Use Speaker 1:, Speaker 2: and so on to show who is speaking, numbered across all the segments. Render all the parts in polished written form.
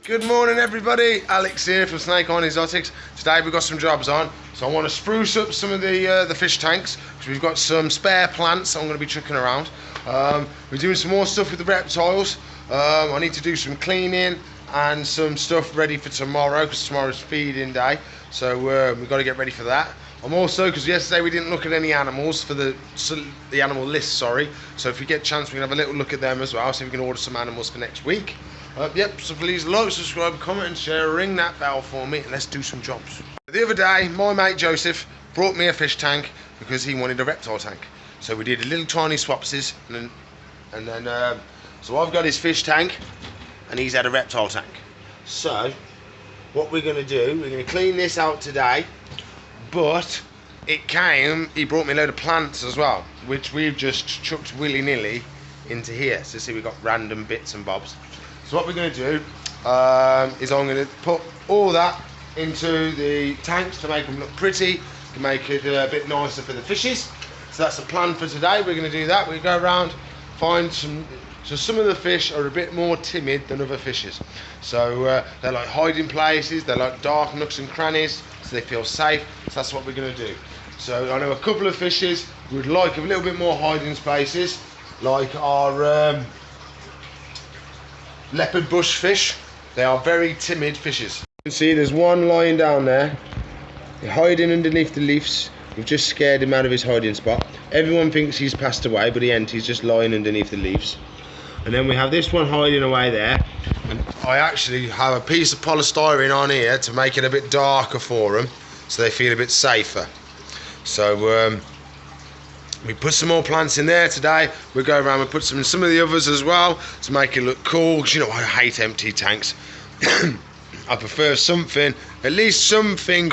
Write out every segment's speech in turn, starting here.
Speaker 1: Good morning everybody, Alex here from Snake Eye Exotics. Today we've got some jobs on, so I want to spruce up some of the fish tanks because we've got some spare plants I'm going to be chucking around. We're doing some more stuff with the reptiles. I need to do some cleaning and some stuff ready for tomorrow because tomorrow's feeding day, so we've got to get ready for that. I'm also, because yesterday we didn't look at any animals for the animal list, sorry, so if we get a chance we can have a little look at them as well, so we can order some animals for next week. Yep, so please like, subscribe, comment and share, ring that bell for me and let's do some jobs. The other day my mate Joseph brought me a fish tank because he wanted a reptile tank, so we did a little tiny swapsies and then so I've got his fish tank and he's had a reptile tank. So what we're going to do, we're going to clean this out today, but he brought me a load of plants as well, which we've just chucked willy-nilly into here. So see, we've got random bits and bobs. So what we're going to do is I'm going to put all that into the tanks to make them look pretty, to make it a bit nicer for the fishes. So that's the plan for today. We're going to do that. We go around, find some. So some of the fish are a bit more timid than other fishes. So they're like hiding places, they're like dark nooks and crannies, so they feel safe. So that's what we're going to do. So I know a couple of fishes would like a little bit more hiding spaces, like our leopard bush fish. They are very timid fishes. You can see there's one lying down there, hiding underneath the leaves. We've just scared him out of his hiding spot. Everyone thinks he's passed away, but he ain't. He's just lying underneath the leaves. And then we have this one hiding away there. And I actually have a piece of polystyrene on here to make it a bit darker for them, so they feel a bit safer. So we put some more plants in there today. We'll go around and put some in some of the others as well to make it look cool, because you know I hate empty tanks. I prefer something, at least one thing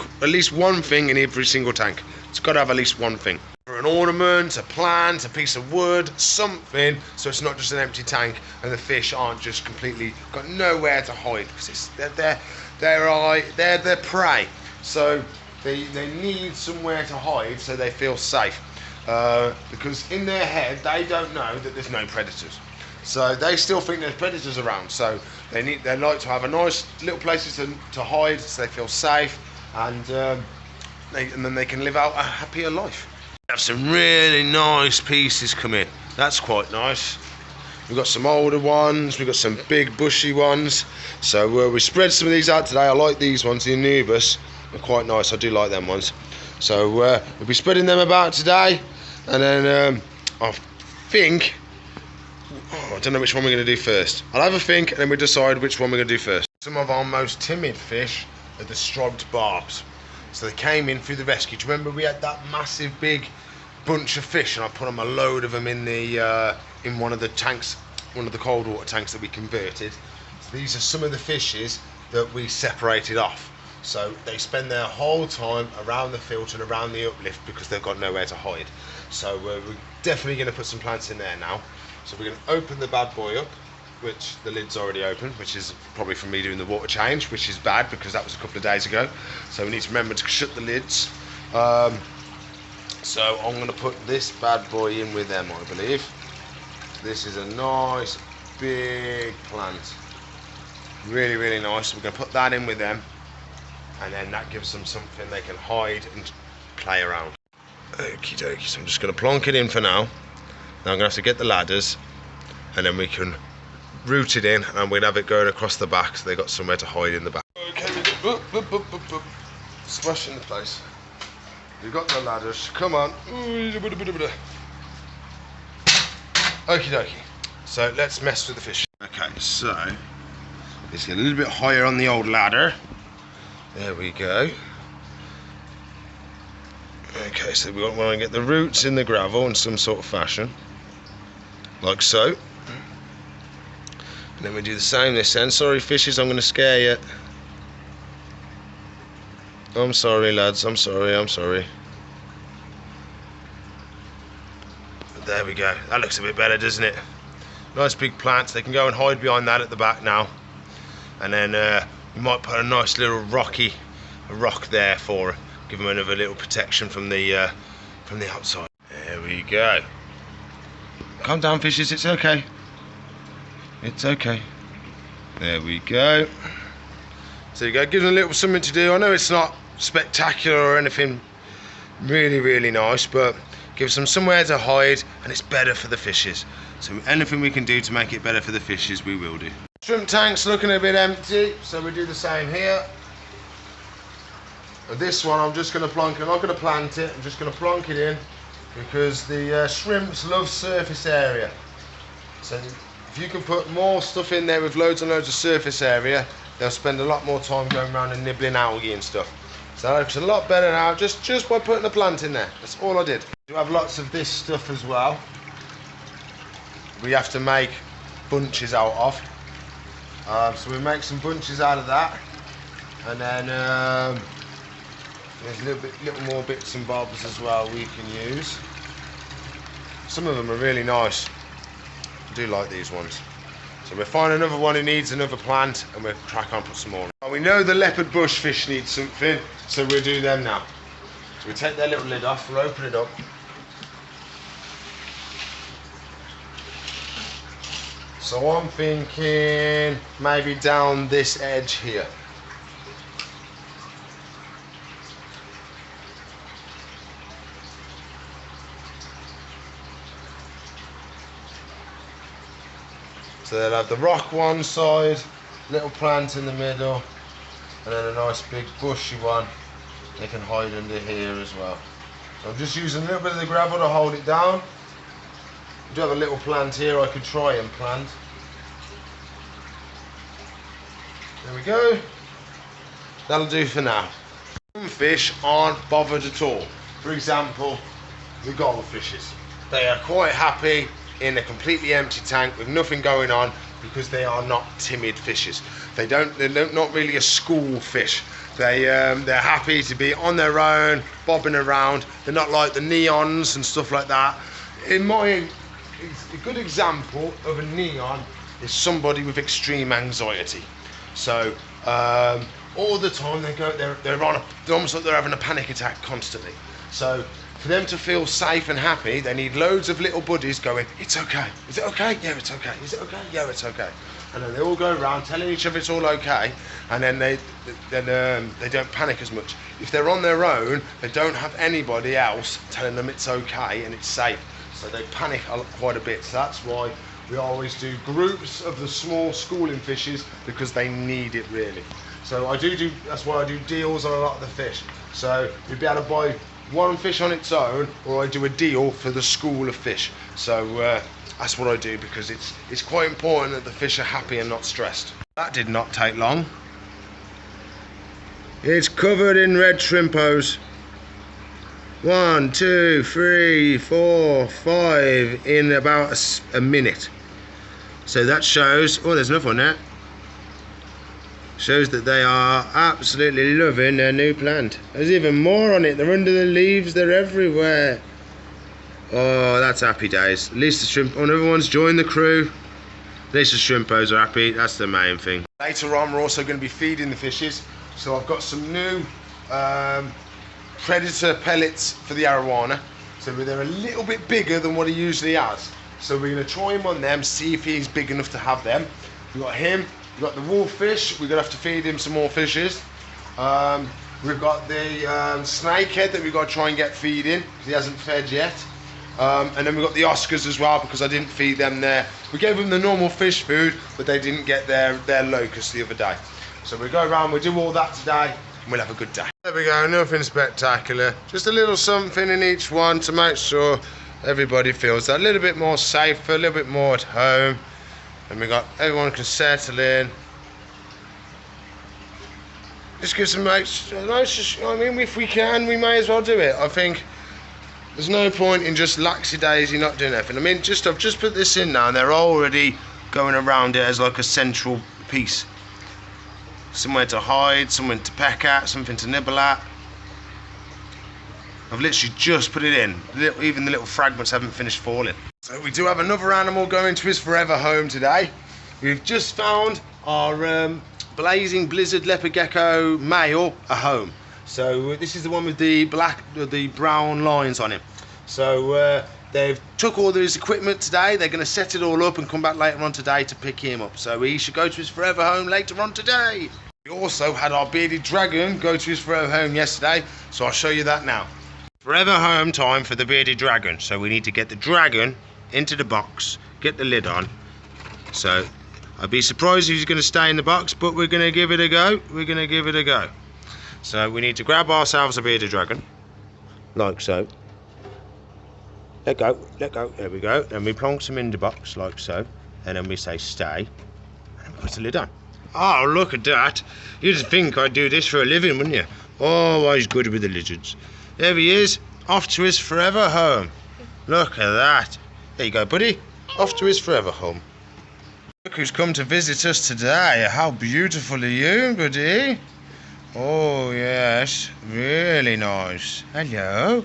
Speaker 1: in every single tank. It's got to have at least one thing. An ornament, a plant, a piece of wood, something, so it's not just an empty tank and the fish aren't just completely got nowhere to hide, because they're prey, so they need somewhere to hide so they feel safe. Because in their head they don't know that there's no predators, so they still think there's predators around, so they like to have a nice little places to hide so they feel safe, and then they can live out a happier life. We have some really nice pieces come in. That's quite nice. We've got some older ones, we've got some big bushy ones, so we spread some of these out today. I like these ones, the Anubis, they're quite nice. I do like them ones, so we'll be spreading them about today. And then I think, I don't know which one we're going to do first. I'll have a think and then we decide which one we're going to do first. Some of our most timid fish are the striped barbs. So they came in through the rescue. Do you remember we had that massive big bunch of fish and I put them, a load of them in one of the tanks, one of the cold water tanks that we converted. So these are some of the fishes that we separated off. So they spend their whole time around the filter and around the uplift because they've got nowhere to hide. So we're definitely going to put some plants in there now. So we're going to open the bad boy up, which the lid's already open, which is probably from me doing the water change, which is bad because that was a couple of days ago. So we need to remember to shut the lids. So I'm going to put this bad boy in with them, I believe. This is a nice big plant. Really, really nice. We're going to put that in with them, and then that gives them something they can hide and play around. Okie dokie, so I'm just going to plonk it in for now. Now I'm going to have to get the ladders, and then we can root it in, and we'll have it going across the back so they got somewhere to hide in the back. Okay, smash into place. We've got the ladders, come on. Okie dokie. So let's mess with the fish. Okay, so let's get a little bit higher on the old ladder. There we go. Okay, so we want to get the roots in the gravel in some sort of fashion, like so. And then we do the same this end. Sorry fishes, I'm going to scare you. I'm sorry lads, I'm sorry. But there we go. That looks a bit better, doesn't it? Nice big plants. They can go and hide behind that at the back now. And then we might put a nice little rock there for give them another little protection from the outside. There we go. Calm down fishes, it's okay. It's okay. There we go. So you go, give them a little something to do. I know it's not spectacular or anything really nice, but gives them somewhere to hide, and it's better for the fishes. So anything we can do to make it better for the fishes, we will do. Shrimp tank's looking a bit empty, so we do the same here. And this one I'm just going to plonk it. I'm not going to plant it, I'm just going to plonk it in, because the shrimps love surface area. So if you can put more stuff in there with loads and loads of surface area, they'll spend a lot more time going around and nibbling algae and stuff. So that looks a lot better now, just by putting a plant in there. That's all I did. We have lots of this stuff as well. We have to make bunches out of. So we make some bunches out of that, and then there's little more bits and bobs as well we can use. Some of them are really nice. I do like these ones. So we'll find another one who needs another plant, and we'll crack on, put some more in. We know the leopard bushfish need something, so we'll do them now. So we take their little lid off, we'll open it up. So I'm thinking maybe down this edge here. So they'll have the rock one side, little plant in the middle, and then a nice big bushy one they can hide under here as well. So I'm just using a little bit of the gravel to hold it down. I do have a little plant here I could try and plant. There we go. That'll do for now. Some fish aren't bothered at all. For example, the goldfishes. They are quite happy in a completely empty tank with nothing going on, because they are not timid fishes. They're not really a school fish. They're happy to be on their own, bobbing around. They're not like the neons and stuff like that. A good example of a neon is somebody with extreme anxiety. So all the time they're almost like they're having a panic attack constantly. So for them to feel safe and happy, they need loads of little buddies going, it's okay, is it okay? Yeah, it's okay, is it okay? Yeah, it's okay. And then they all go around telling each other it's all okay, and then they don't panic as much. If they're on their own, they don't have anybody else telling them it's okay and it's safe. So they panic quite a bit. So that's why we always do groups of the small schooling fishes, because they need it really. So that's why I do deals on a lot of the fish. So you'd be able to buy one fish on its own, or I do a deal for the school of fish. So that's what I do, because it's quite important that the fish are happy and not stressed. That did not take long. It's covered in red shrimpos. 1, 2, 3, 4, 5 in about a minute. So that shows, oh, there's another one there. Shows that they are absolutely loving their new plant. There's even more on it. They're under the leaves, they're everywhere. Oh, that's happy days. At least the shrimp, another one's joined the crew. At least the shrimpos are happy, that's the main thing. Later on we're also going to be feeding the fishes. So I've got some new predator pellets for the arowana. So they're a little bit bigger than what he usually has. So we're going to try him on them, see if he's big enough to have them. We've got him, we've got the wolffish, we're going to have to feed him some more fishes. We've got the snakehead that we've got to try and get feeding, because he hasn't fed yet. And then we've got the Oscars as well, because I didn't feed them there. We gave them the normal fish food, but they didn't get their locusts the other day. So we'll go around, we'll do all that today, and we'll have a good day. There we go, nothing spectacular. Just a little something in each one to make sure everybody feels a little bit more safer, a little bit more at home. And we got everyone can settle in. Just give some nice, I mean, if we can, we may as well do it. I think there's no point in just laxy-daisy not doing anything. I mean, I've just put this in now, and they're already going around it as like a central piece. Somewhere to hide, somewhere to peck at, something to nibble at. I've literally just put it in. Even the little fragments haven't finished falling. So we do have another animal going to his forever home today. We've just found our blazing blizzard leopard gecko male a home. So this is the one with the brown lines on him. So they've took all of his equipment today. They're going to set it all up and come back later on today to pick him up. So he should go to his forever home later on today. We also had our bearded dragon go to his forever home yesterday, so I'll show you that now. Forever home time for the bearded dragon. So we need to get the dragon into the box, get the lid on. So I'd be surprised if he's going to stay in the box, but we're going to give it a go. We're going to give it a go. So we need to grab ourselves a bearded dragon, like so. Let go, let go. There we go. Then we plonk him in the box, like so. And then we say stay, and we put the lid on. Oh, look at that. You'd think I'd do this for a living, wouldn't you? Always good with the lizards. There he is, off to his forever home. Look at that. There you go, buddy. Off to his forever home. Look who's come to visit us today. How beautiful are you, buddy? Oh, yes. Really nice. Hello.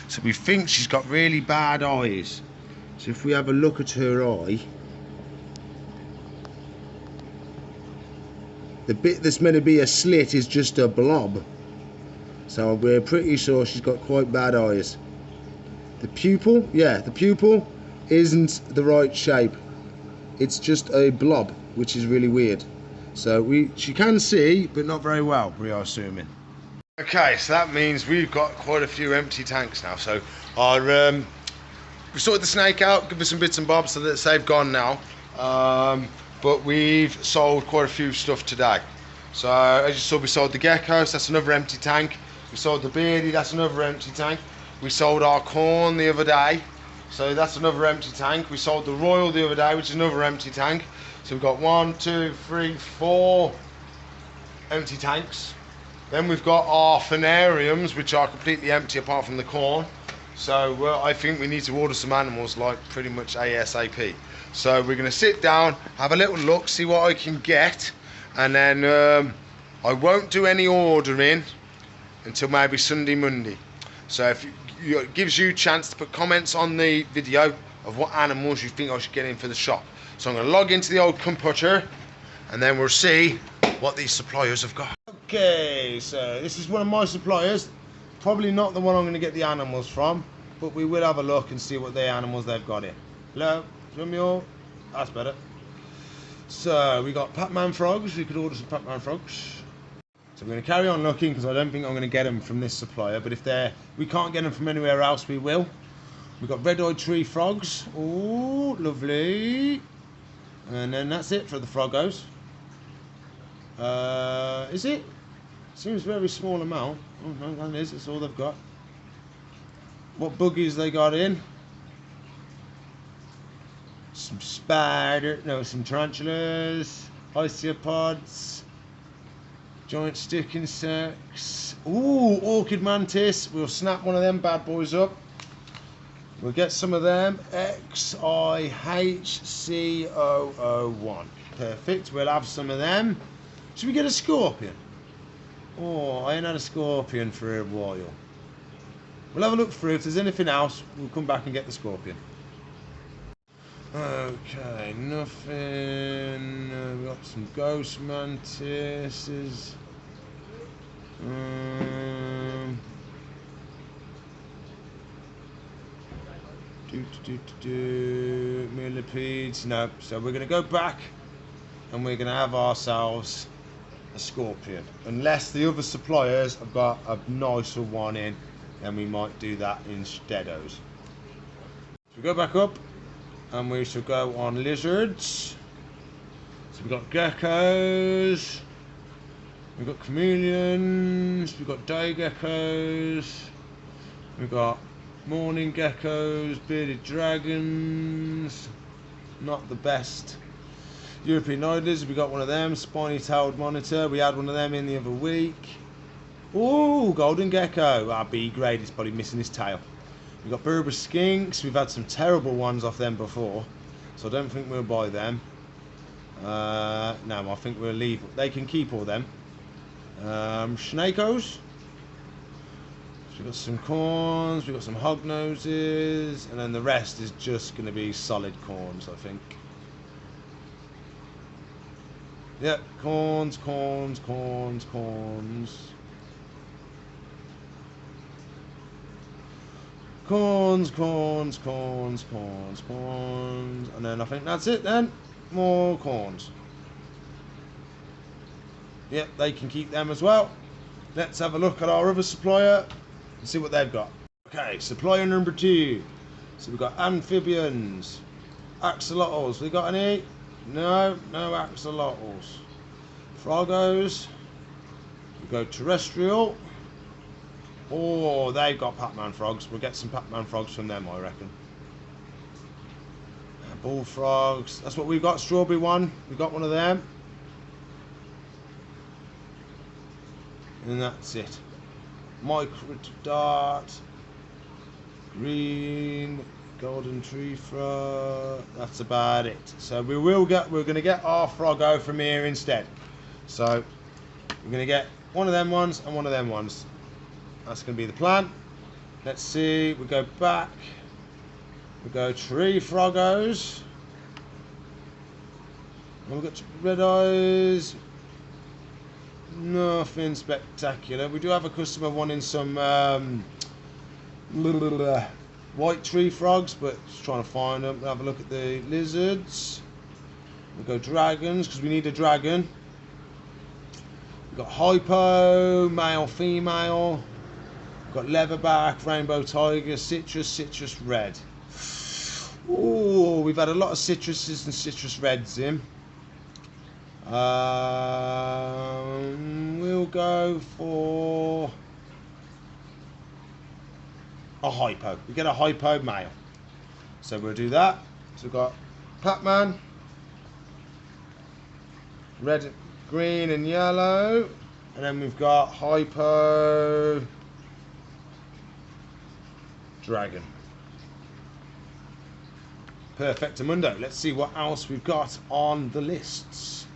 Speaker 1: So we think she's got really bad eyes. So if we have a look at her eye, the bit that's meant to be a slit is just a blob. So we're pretty sure she's got quite bad eyes. The pupil, yeah, the pupil isn't the right shape. It's just a blob, which is really weird. So she can see, but not very well, we are assuming. Okay, so that means we've got quite a few empty tanks now. So we sorted the snake out, give us some bits and bobs, so that they've gone now. But we've sold quite a few stuff today. So as you saw, we sold the geckos, that's another empty tank. We sold the beardy, that's another empty tank. We sold our corn the other day, so that's another empty tank. We sold the royal the other day, which is another empty tank. So we've got 1, 2, 3, 4 empty tanks. Then we've got our phanariums, which are completely empty apart from the corn. So I think we need to order some animals like pretty much ASAP. So we're going to sit down, have a little look, see what I can get, and then I won't do any ordering until maybe Sunday, Monday. So if it gives you a chance to put comments on the video of what animals you think I should get in for the shop. So I'm going to log into the old computer, and then we'll see what these suppliers have got. Okay, so this is one of my suppliers. Probably not the one I'm going to get the animals from, but we will have a look and see what the animals they've got in. Hello, Chameleon. That's better. So we got Pac-Man Frogs. We could order some Pac-Man Frogs. So we're going to carry on looking because I don't think I'm going to get them from this supplier. But if we can't get them from anywhere else, we will. We've got red-eyed tree frogs. Oh, lovely. And then that's it for the froggos. Is it? Seems very small amount. Oh no, that is. That's all they've got. What buggies they got in? Some some tarantulas, isopods, giant stick insects. Ooh, orchid mantis. We'll snap one of them bad boys up. We'll get some of them. XIHC001. Perfect. We'll have some of them. Should we get a scorpion? Oh, I ain't had a scorpion for a while. We'll have a look through. If there's anything else, we'll come back and get the scorpion. Okay, nothing. We've got some ghost mantises. Millipedes. No. So we're going to go back and we're going to have ourselves a scorpion. Unless the other suppliers have got a nicer one in, then we might do that instead. So we go back up and we shall go on lizards. So we've got geckos, we've got chameleons, we've got day geckos, we've got morning geckos, bearded dragons, not the best. European idlers, we got one of them. Spiny-tailed monitor, we had one of them in the other week. Ooh, golden gecko. B grade, it's probably missing his tail. We've got Berber skinks, we've had some terrible ones off them before, so I don't think we'll buy them. No, I think we'll leave. They can keep all them. Snakos. So we've got some corns, we've got some hog noses, and then the rest is just going to be solid corns, I think. Yep, corns, corns, corns, corns. Corns, corns, corns, corns, corns. And then I think that's it then. More corns. Yep, they can keep them as well. Let's have a look at our other supplier and see what they've got. Okay, supplier number 2. So we've got amphibians, axolotls. We got any? No axolotls. Frogos. We go terrestrial. Oh, they've got Pac-Man frogs. We'll get some Pac-Man frogs from them, I reckon. Bullfrogs. That's what we've got. Strawberry one. We got one of them. And that's it. Micro dart. Green. Golden tree frog. That's about it. So we're going to get our Froggo from here instead. So we're going to get one of them ones and one of them ones. That's going to be the plan. Let's see. We go back. We go tree Froggos. And we've got red eyes. Nothing spectacular. We do have a customer wanting some white tree frogs, but just trying to find them. We'll have a look at the lizards. We'll go dragons because we need a dragon. We've got hypo, male, female. We've got leatherback, rainbow tiger, citrus red. Ooh, we've had a lot of citruses and citrus reds in. We'll go for a hypo. We get a hypo male. So we'll do that. So we've got Pac-Man, red, green and yellow. And then we've got hypo dragon. Perfectamundo. Let's see what else we've got on the lists.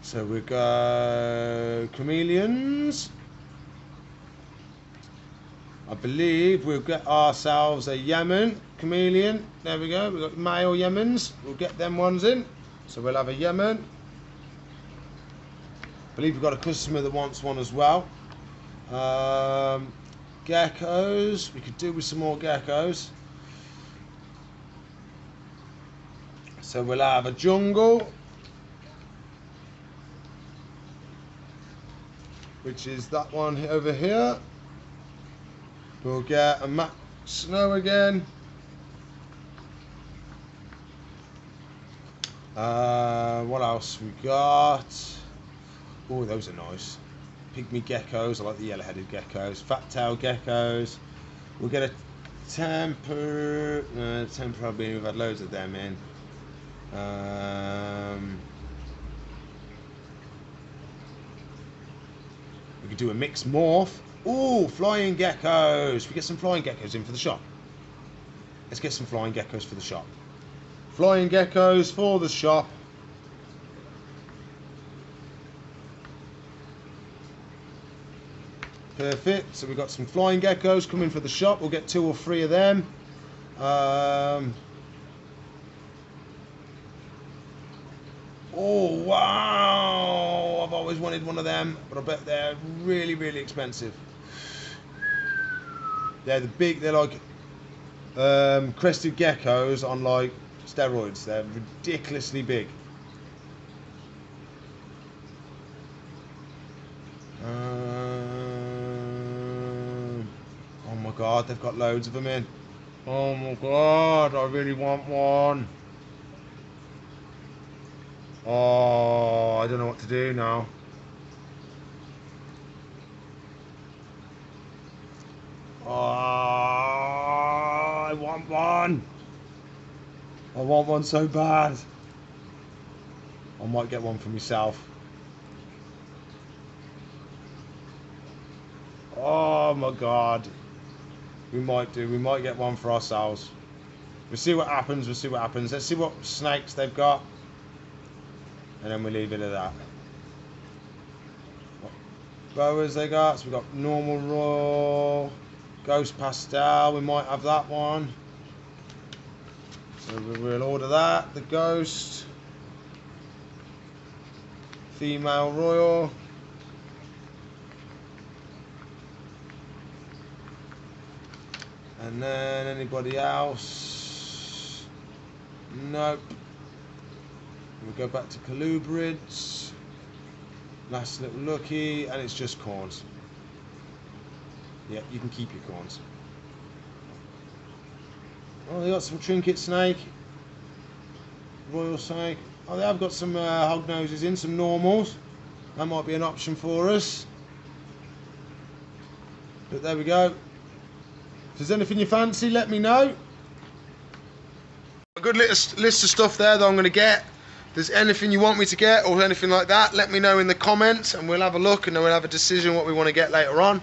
Speaker 1: So we go Chameleons. I believe we'll get ourselves a Yemen chameleon. There we go. We've got male Yemens. We'll get them ones in. So we'll have a Yemen. I believe we've got a customer that wants one as well. Geckos. We could do with some more geckos. So we'll have a jungle, which is that one over here. We'll get a Max Snow again. What else we got? Oh, those are nice. Pygmy geckos. I like the yellow-headed geckos. Fat-tail geckos. We'll get a temper. Tempera bean. We've had loads of them in. We could do a mixed morph. Ooh, flying geckos. We get some flying geckos in for the shop. Let's get some flying geckos for the shop. Flying geckos for the shop. Perfect. So we've got some flying geckos coming for the shop. We'll get 2 or 3 of them. Oh wow! I've always wanted one of them, but I bet they're really, really expensive. They're the big. They're like crested geckos on like steroids. They're ridiculously big. Oh my god! They've got loads of them in. Oh my god! I really want one. Oh, I don't know what to do now. Oh, I want one. I want one so bad. I might get one for myself. Oh my god. We might do. We might get one for ourselves. We'll see what happens. We'll see what happens. Let's see what snakes they've got. And then we leave it at that. What boas they got? So we've got normal raw, ghost pastel. We might have that one. So we'll order that. The ghost, female royal. And then anybody else? Nope. We'll go back to colubrids. Last little looky, and it's just corns. Yeah, you can keep your corns. Oh, they got some trinket snake. Royal snake. Oh, they have got some hog noses in, some normals. That might be an option for us. But there we go. If there's anything you fancy, let me know. A good list of stuff there that I'm going to get. If there's anything you want me to get or anything like that, let me know in the comments and we'll have a look and then we'll have a decision what we want to get later on.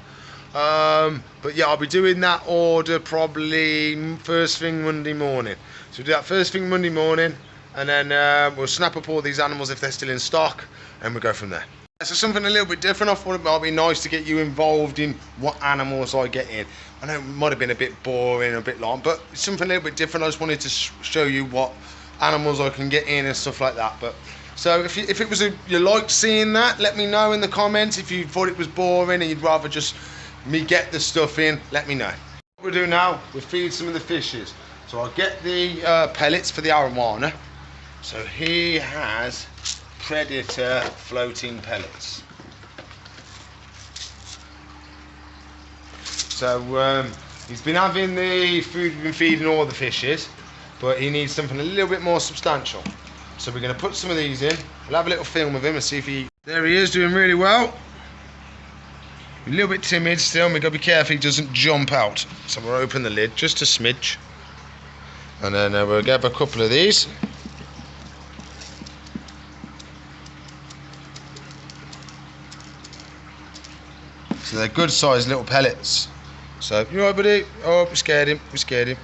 Speaker 1: But yeah, I'll be doing that order probably first thing Monday morning. So we'll do that first thing Monday morning and then we'll snap up all these animals if they're still in stock and we'll go from there. So something a little bit different. I thought it might be nice to get you involved in what animals I get in. I know it might have been a bit boring, a bit long, but it's something a little bit different. I just wanted to show you what animals I can get in and stuff like that. But so if it was you liked seeing that, let me know in the comments. If you thought it was boring and you'd rather just me get the stuff in, let me know. What we'll do now, we'll feed some of the fishes. So I'll get the pellets for the arowana. So he has Predator floating pellets. So he's been having the food we've been feeding all the fishes, but he needs something a little bit more substantial. So we're going to put some of these in. We'll have a little film of him and see if he... There he is, doing really well. A little bit timid still, and we've got to be careful he doesn't jump out. So we'll open the lid just a smidge. And then we'll grab a couple of these. So they're good sized little pellets. So, you alright, buddy? Oh, we scared him, we scared him.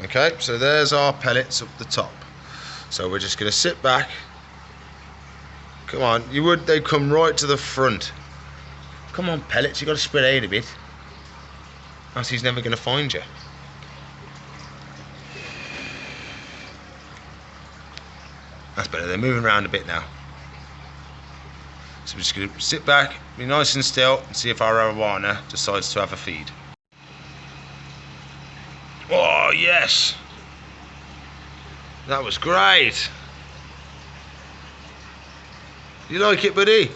Speaker 1: Okay, so there's our pellets up the top. So we're just going to sit back. Come on, they come right to the front. Come on, pellets, you got to spread out a bit. Else he's never going to find you. That's better, they're moving around a bit now. So we're just going to sit back, be nice and still, and see if our arowana decides to have a feed. Oh, yes! That was great! You like it, buddy?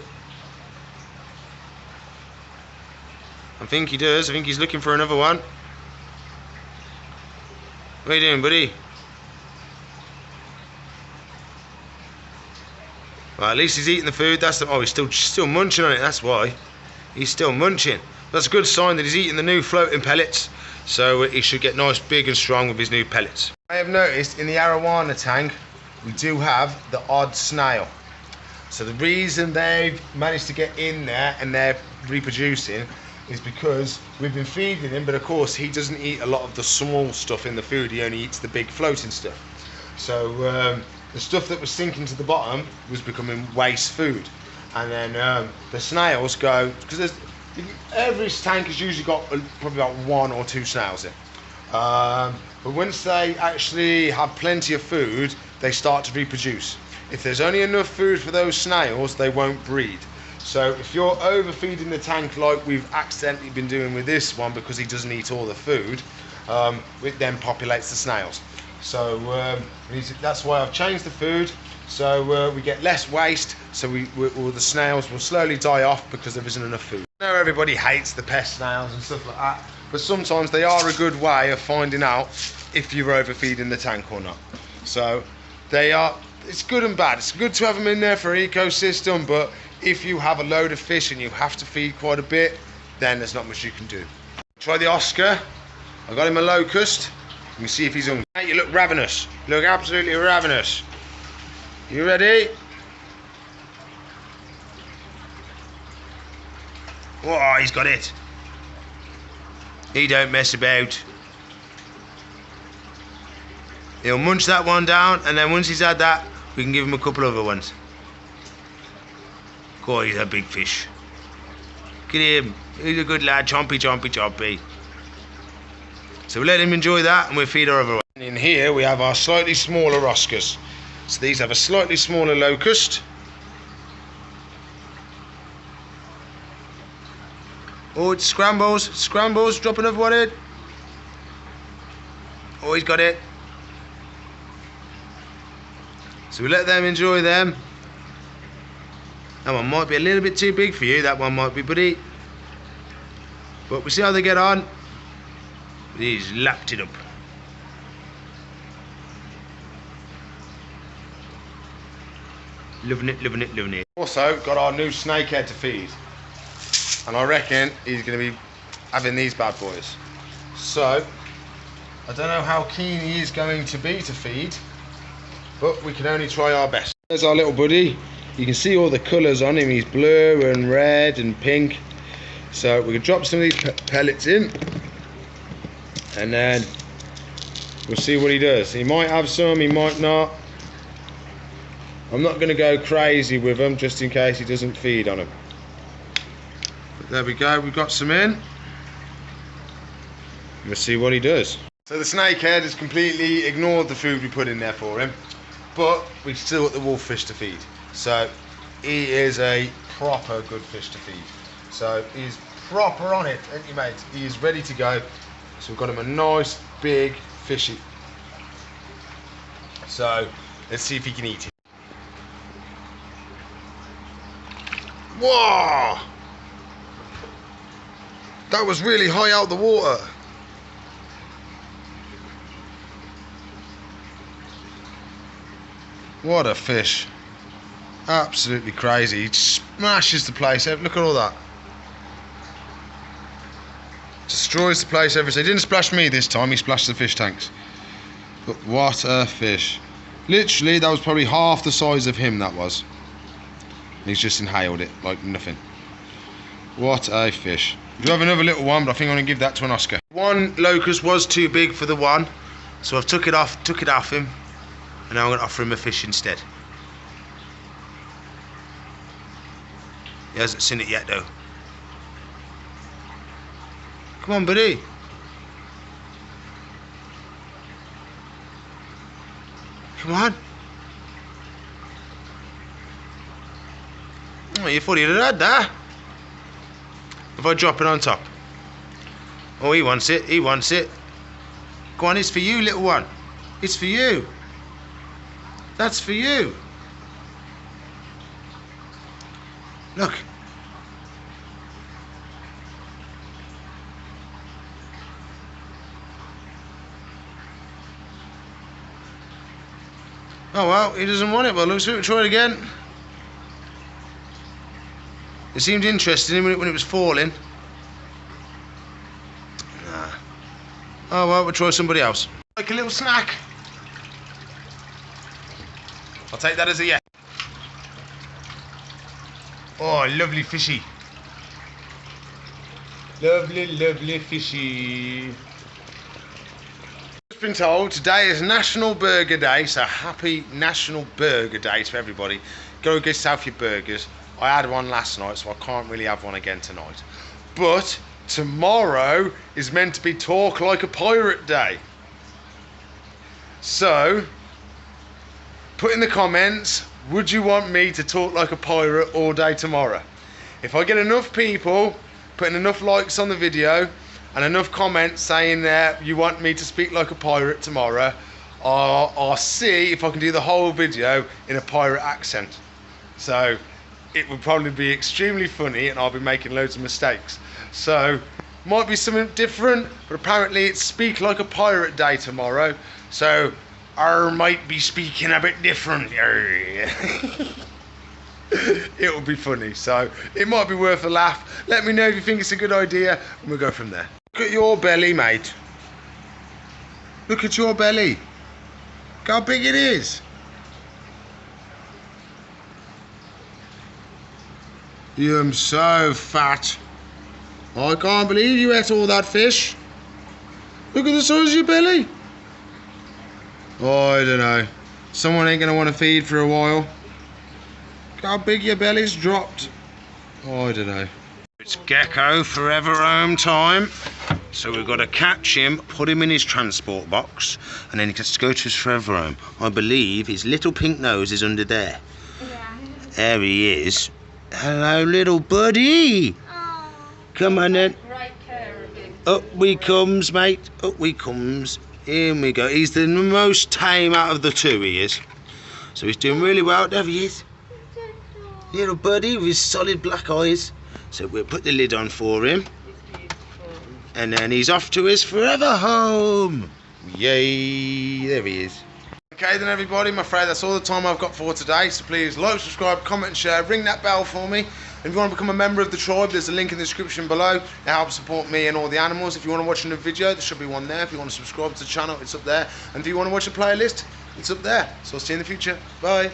Speaker 1: I think he does. I think he's looking for another one. What are you doing, buddy? Well, at least he's eating the food. That's the... Oh, he's still munching on it. That's why. He's still munching. That's a good sign that he's eating the new floating pellets. So he should get nice, big and strong with his new pellets. I have noticed in the arowana tank, we do have the odd snail. So the reason they've managed to get in there and they're reproducing is because we've been feeding him, but of course he doesn't eat a lot of the small stuff in the food. He only eats the big floating stuff. So the stuff that was sinking to the bottom was becoming waste food. And then the snails go, because every tank has usually got probably about 1 or 2 snails in. But once they actually have plenty of food, they start to reproduce. If there's only enough food for those snails, they won't breed. So if you're overfeeding the tank like we've accidentally been doing with this one because he doesn't eat all the food, it then populates the snails. So that's why I've changed the food, so we get less waste, so the snails will slowly die off because there isn't enough food. I know everybody hates the pest snails and stuff like that, but sometimes they are a good way of finding out if you're overfeeding the tank or not. So it's good and bad. It's good to have them in there for ecosystem, but if you have a load of fish and you have to feed quite a bit, then there's not much you can do. Try the Oscar. I got him a locust. You can see if he's hungry. Hey, you look ravenous. You look absolutely ravenous. You ready? Oh, he's got it. He don't mess about. He'll munch that one down, and then once he's had that, we can give him a couple other ones. God, he's a big fish. Look at him. He's a good lad. Chompy, chompy, chompy. So we'll let him enjoy that, and we'll feed our other one. In here, we have our slightly smaller Oscars. So these have a slightly smaller locust. Oh, it scrambles. Scrambles. Drop another one in. Oh, he's got it. So we let them enjoy them. That one might be a little bit too big for you, that one might be, buddy. But we'll see how they get on. He's lapped it up. Loving it, loving it, loving it. Also got our new snakehead to feed. And I reckon he's going to be having these bad boys. So, I don't know how keen he is going to be to feed, but we can only try our best. There's our little buddy. You can see all the colours on him. He's blue and red and pink. So we can drop some of these pellets in, and then we'll see what he does. He might have some, he might not. I'm not going to go crazy with him just in case he doesn't feed on him. But there we go, we've got some in. We'll see what he does. So the snakehead has completely ignored the food we put in there for him, but we've still got the wolffish to feed. So he is a proper good fish to feed. So he's proper on it, ain't you, mate? He is ready to go. So we've got him a nice big fishy. So let's see if he can eat it. Whoa! That was really high out the water. What a fish. Absolutely crazy. He smashes the place out. Look at all that. Destroys the place ever so. He didn't splash me this time, he splashed the fish tanks. But what a fish. Literally, that was probably half the size of him, that was. He's just inhaled it like nothing. What a fish. We do have another little one, but I think I'm going to give that to an Oscar. One locust was too big for the one, so I've took it off him, and now I'm going to offer him a fish instead. He hasn't seen it yet though. Come on, buddy. Come on. Oh, you thought he'd have had that. If I drop it on top. Oh, he wants it. He wants it. Go on, it's for you, little one. It's for you. That's for you. Look. Oh well, he doesn't want it. Well, let's try it again. It seemed interesting when it was falling. Nah. Oh well, we'll try somebody else. Like a little snack. I'll take that as a yes. Oh, lovely fishy. Lovely, lovely fishy. Been told today is National Burger Day, so happy National Burger Day to everybody. Go get yourself your burgers. I had one last night, so I can't really have one again tonight. But tomorrow is meant to be Talk Like a Pirate Day. So put in the comments, would you want me to talk like a pirate all day tomorrow? If I get enough people putting enough likes on the video and enough comments saying that you want me to speak like a pirate tomorrow, I'll see if I can do the whole video in a pirate accent. So it would probably be extremely funny and I'll be making loads of mistakes. So might be something different, but apparently it's Speak Like a Pirate Day tomorrow. So I might be speaking a bit different. It will be funny, so it might be worth a laugh. Let me know if you think it's a good idea and we'll go from there. Look at your belly, mate. Look at your belly. Look how big it is. You am so fat. I can't believe you ate all that fish. Look at the size of your belly. Oh, I don't know. Someone ain't going to want to feed for a while. Look how big your belly's dropped. Oh, I don't know. It's Gecko forever home time. So we've got to catch him, put him in his transport box, and then he gets to go to his forever home. I believe his little pink nose is under there. Yeah. There he is. Hello, little buddy. Oh, come on then. Great care of him. Up we comes, mate. Up we comes. Here we go. He's the most tame out of the two, he is. So he's doing really well. There he is. little buddy with his solid black eyes. So we'll put the lid on for him. And then he's off to his forever home. Yay, there he is. Okay then everybody, I'm afraid that's all the time I've got for today. So please like, subscribe, comment and share. Ring that bell for me. And if you want to become a member of the tribe, there's a link in the description below. It helps support me and all the animals. If you want to watch another video, there should be one there. If you want to subscribe to the channel, it's up there. And if you want to watch a playlist, it's up there. So I'll see you in the future. Bye.